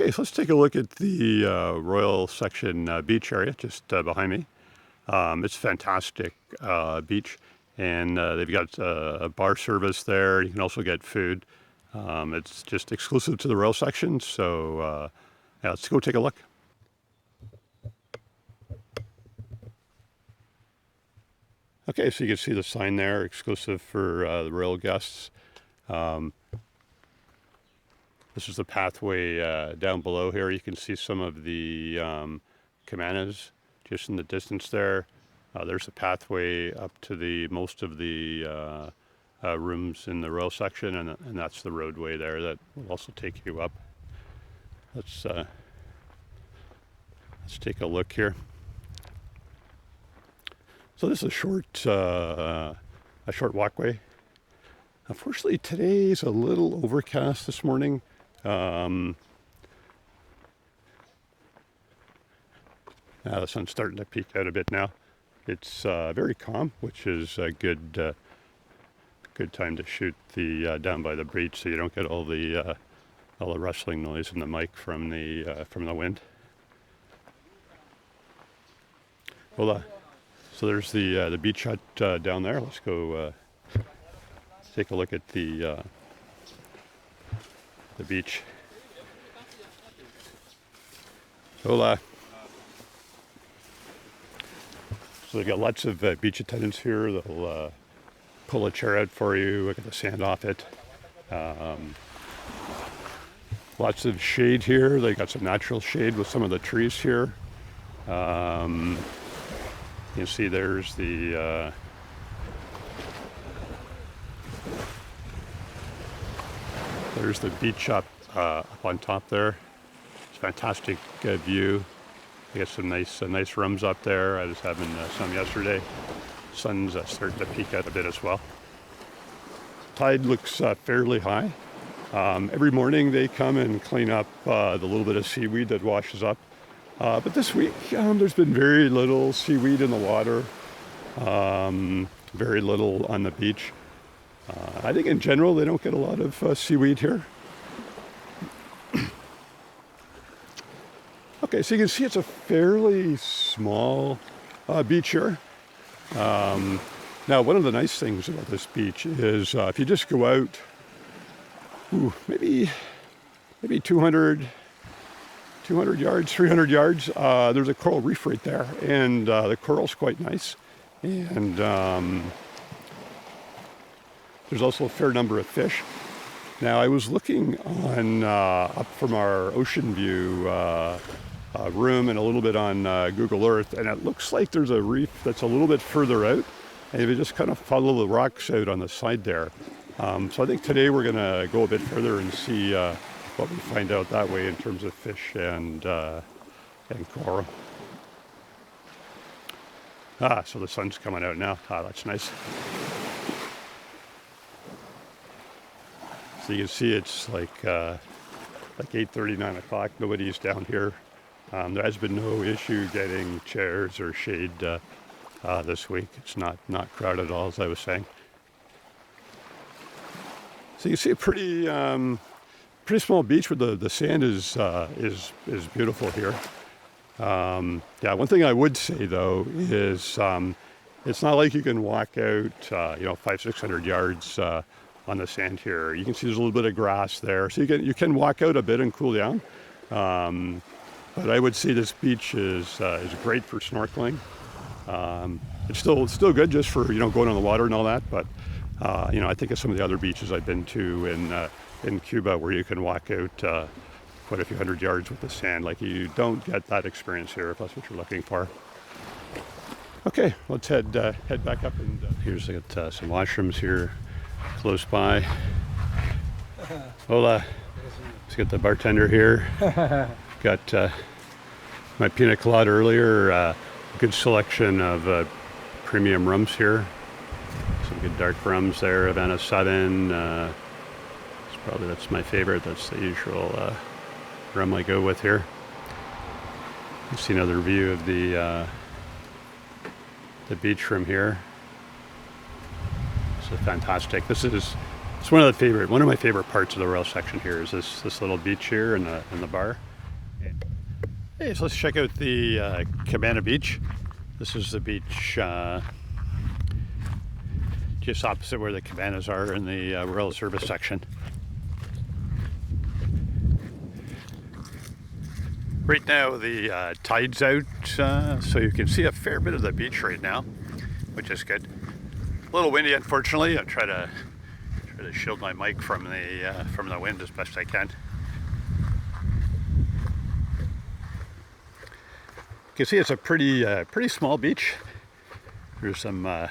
Okay, so let's take a look at the Royal Section beach area just behind me. It's a fantastic beach, and they've got a bar service there. You can also get food. It's just exclusive to the Royal Section, so yeah, let's go take a look. Okay, so you can see the sign there, exclusive for the Royal guests. This is the pathway down below here. You can see some of the cabanas just in the distance there. There's a pathway up to the most of the rooms in the Royal Section, and that's the roadway there that will also take you up. Let's take a look here. So this is a short walkway. Unfortunately, today's a little overcast this morning. The sun's starting to peek out a bit now. It's very calm, which is a good time to shoot the down by the beach, so you don't get all the rustling noise in the mic from the wind. Well, so there's the beach hut down there. Let's go take a look at the beach. Hola. So they've got lots of beach attendants here. They'll pull a chair out for you, get the sand off it. Lots of shade here. They got some natural shade with some of the trees here. You can see there's the beach up on top there. It's a fantastic view. You get some nice rooms up there. I was having some yesterday. Sun's starting to peek out a bit as well. Tide looks fairly high. Every morning they come and clean up the little bit of seaweed that washes up. But this week there's been very little seaweed in the water. Very little on the beach. I think in general they don't get a lot of seaweed here. Okay, so you can see it's a fairly small beach here. Now, one of the nice things about this beach is if you just go out, maybe 200 yards, 300 yards, there's a coral reef right there, and the coral's quite nice. And there's also a fair number of fish. Now, I was looking on up from our ocean view room and a little bit on Google Earth, and it looks like there's a reef that's a little bit further out, and if you just kind of follow the rocks out on the side there. So I think today we're going to go a bit further and see what we find out that way in terms of fish and coral. So the sun's coming out now. That's nice. So you can see it's like 8:30, 9 o'clock. Nobody's down here. There has been no issue getting chairs or shade this week. It's not crowded at all, as I was saying. So you can see a pretty small beach, but the sand is beautiful here. Yeah, one thing I would say though is it's not like you can walk out 500-600 yards on the sand here. You can see there's a little bit of grass there, so you can walk out a bit and cool down. But I would say this beach is great for snorkeling. It's still good just for going on the water and all that. But I think of some of the other beaches I've been to in Cuba where you can walk out quite a few hundred yards with the sand. Like, you don't get that experience here if that's what you're looking for. Okay, let's head back up, and here's got some washrooms here close by. Hola. Let's get the bartender here. Got my pina colada earlier. A good selection of premium rums here. Some good dark rums there. Havana 7. That's my favorite. That's the usual rum I go with here. You see another view of the beach from here. It's fantastic. It's one of my favorite parts of the Royal Section here is this little beach here and the bar. Hey, so let's check out the Cabana Beach. This is the beach just opposite where the cabanas are in the Royal Service section. Right now the tide's out, so you can see a fair bit of the beach right now, which is good. A little windy, unfortunately. I'll try to shield my mic from the wind as best I can. You can see it's a pretty small beach. There's some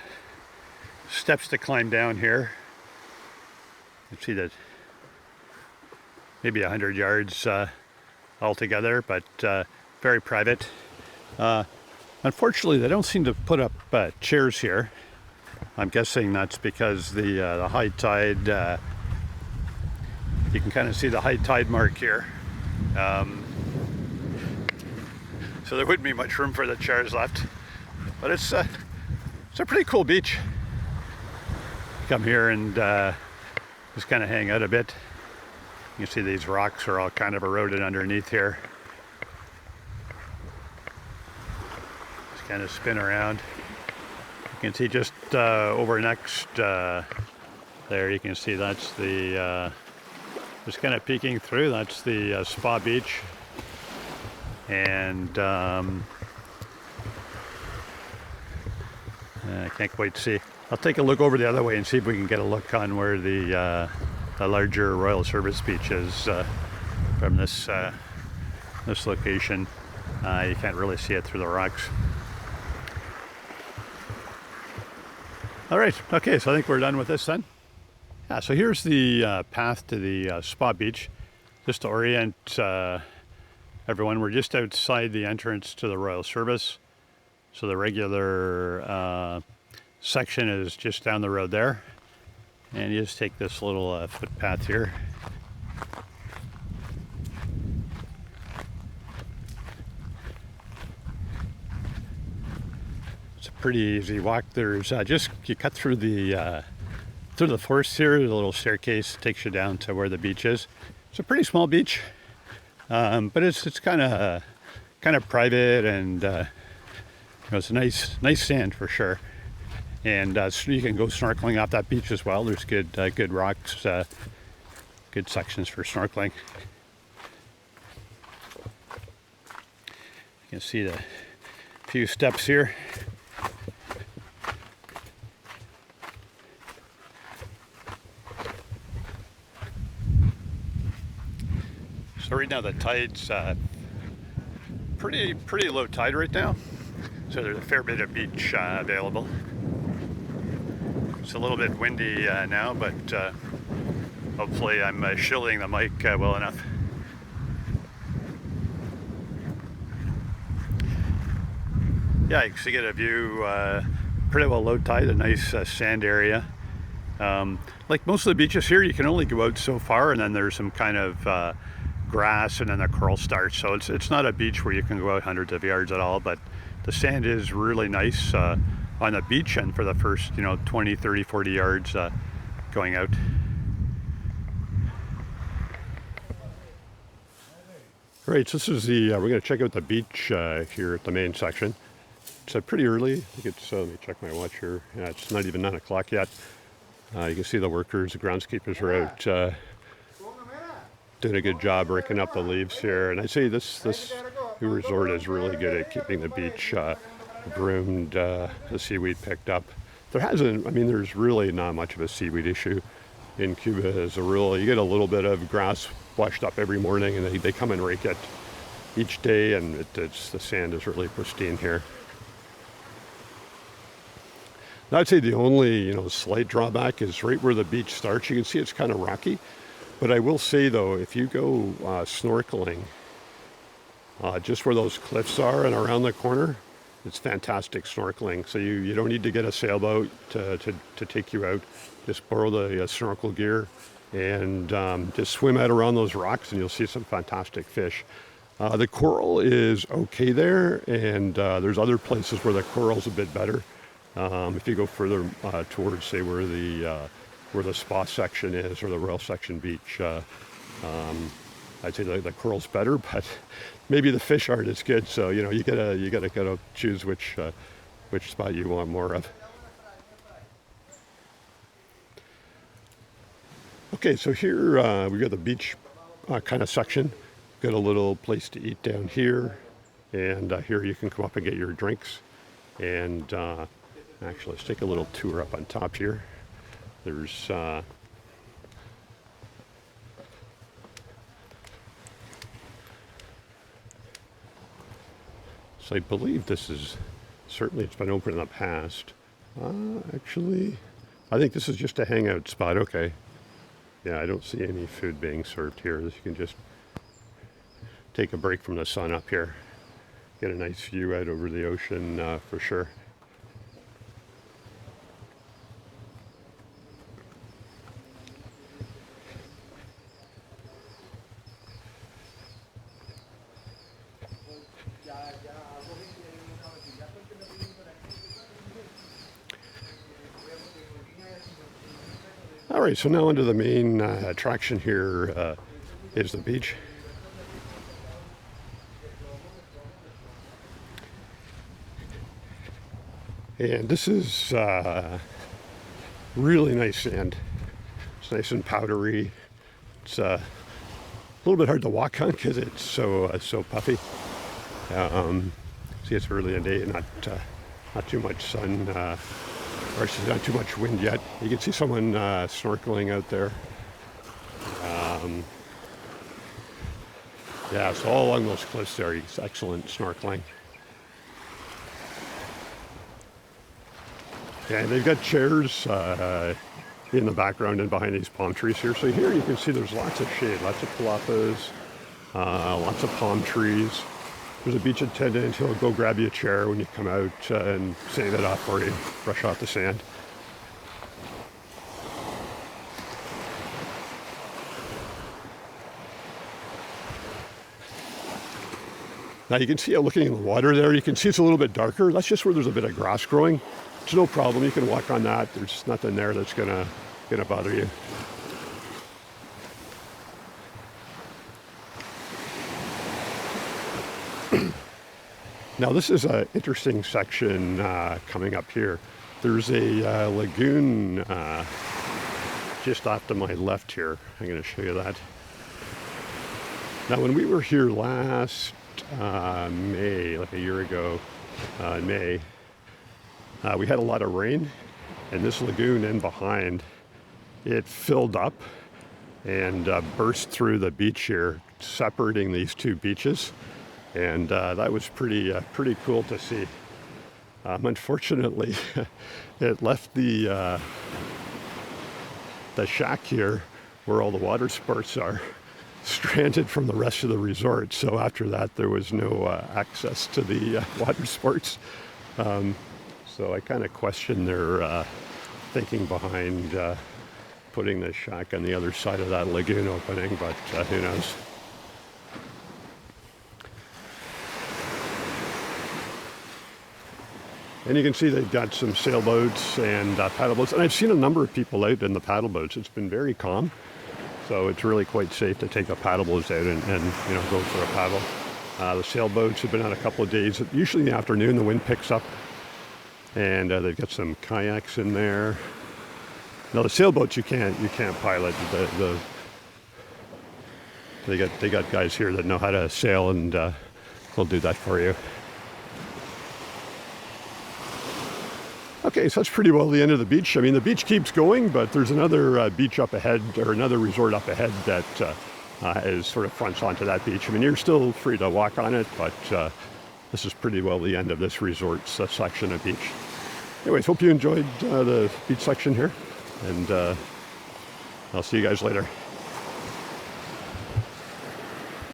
steps to climb down here. You can see that maybe 100 yards altogether, but very private. Unfortunately, they don't seem to put up chairs here. I'm guessing that's because the high tide. You can kind of see the high tide mark here. So there wouldn't be much room for the chairs left, but it's a pretty cool beach. Come here and just kind of hang out a bit. You can see these rocks are all kind of eroded underneath here. Just kind of spin around. You can see just over next there, you can see that's the just kind of peeking through, that's the Spa Beach. And I can't quite see. I'll take a look over the other way and see if we can get a look on where the larger Royal Service Beach is from this location. You can't really see it through the rocks. All right, okay, so I think we're done with this then. Yeah, so here's the path to the Spa Beach. Just to orient everyone, we're just outside the entrance to the Royal Service. So the regular section is just down the road there. And you just take this little footpath here. It's a pretty easy walk. There's you cut through the forest here. There's a little staircase that takes you down to where the beach is. It's a pretty small beach. But it's kind of private, and it's a nice sand for sure. And so you can go snorkeling off that beach as well. There's good rocks, good sections for snorkeling. You can see the few steps here. So right now the tide's pretty low tide right now, so there's a fair bit of beach available. It's a little bit windy now, but hopefully I'm shielding the mic well enough. Yeah, you can get a view, pretty well low tide, a nice sand area. Like most of the beaches here, you can only go out so far, and then there's some kind of grass, and then the coral starts. So it's not a beach where you can go out hundreds of yards at all, but the sand is really nice on the beach, and for the first 20, 30, 40 yards going out. Right, so this is we're going to check out the beach here at the main section. It's pretty early. I think it's, let me check my watch here. Yeah, it's not even 9 o'clock yet. You can see the workers, the groundskeepers are out doing a good job raking up the leaves here. And I'd say this resort is really good at keeping the beach groomed, the seaweed picked up. There's really not much of a seaweed issue in Cuba as a rule. You get a little bit of grass washed up every morning, and they come and rake it each day, and the sand is really pristine here. Now, I'd say the only slight drawback is right where the beach starts. You can see it's kind of rocky, but I will say though, if you go snorkeling just where those cliffs are and around the corner, it's fantastic snorkeling. So you don't need to get a sailboat to take you out. Just borrow the snorkel gear and just swim out around those rocks, and you'll see some fantastic fish. The coral is okay there, and there's other places where the coral's a bit better. If you go further towards, say, where the spa section is, or the Royal Section Beach, I'd say the coral's better, but maybe the fish aren't as good. So you gotta choose which spot you want more of. Okay, so here we got the beach kind of section. Got a little place to eat down here, and here you can come up and get your drinks. And actually, let's take a little tour up on top here. There's so I believe this is certainly, it's been open in the past. Actually, I think this is just a hangout spot. Okay. Yeah, I don't see any food being served here. You can just take a break from the sun up here. Get a nice view out over the ocean for sure. All right, so now onto the main attraction here is the beach. And this is really nice sand. It's nice and powdery. It's a little bit hard to walk on because it's so puffy. See, it's early in the day, not too much sun, or not too much wind yet. You can see someone snorkeling out there. Yeah, so all along those cliffs there, it's excellent snorkeling. And they've got chairs in the background and behind these palm trees here. So here you can see there's lots of shade, lots of palapas, lots of palm trees. There's a beach attendant who'll go grab you a chair when you come out and sand it off for you, brush off the sand. Now you can see, looking in the water there, you can see it's a little bit darker. That's just where there's a bit of grass growing. It's no problem. You can walk on that. There's nothing there that's gonna bother you. Now this is an interesting section coming up here. There's a lagoon just off to my left here. I'm going to show you that. Now when we were here last May, like a year ago in May, we had a lot of rain, and this lagoon in behind, it filled up and burst through the beach here, separating these two beaches. And that was pretty cool to see. Unfortunately, it left the shack here where all the water sports are stranded from the rest of the resort. So after that, there was no access to the water sports. So I kind of question their thinking behind putting the shack on the other side of that lagoon opening, but who knows? And you can see they've got some sailboats and paddle boats. And I've seen a number of people out in the paddle boats. It's been very calm. So it's really quite safe to take the paddle boats out and go for a paddle. The sailboats have been out a couple of days. Usually in the afternoon, the wind picks up. And they've got some kayaks in there. Now the sailboats you can't pilot. They got guys here that know how to sail, and they'll do that for you. Okay, so that's pretty well the end of the beach. I mean, the beach keeps going, but there's another beach up ahead, or another resort up ahead that is sort of fronts onto that beach. I mean, you're still free to walk on it, but this is pretty well the end of this resort's section of beach. Anyways, hope you enjoyed the beach section here, and I'll see you guys later.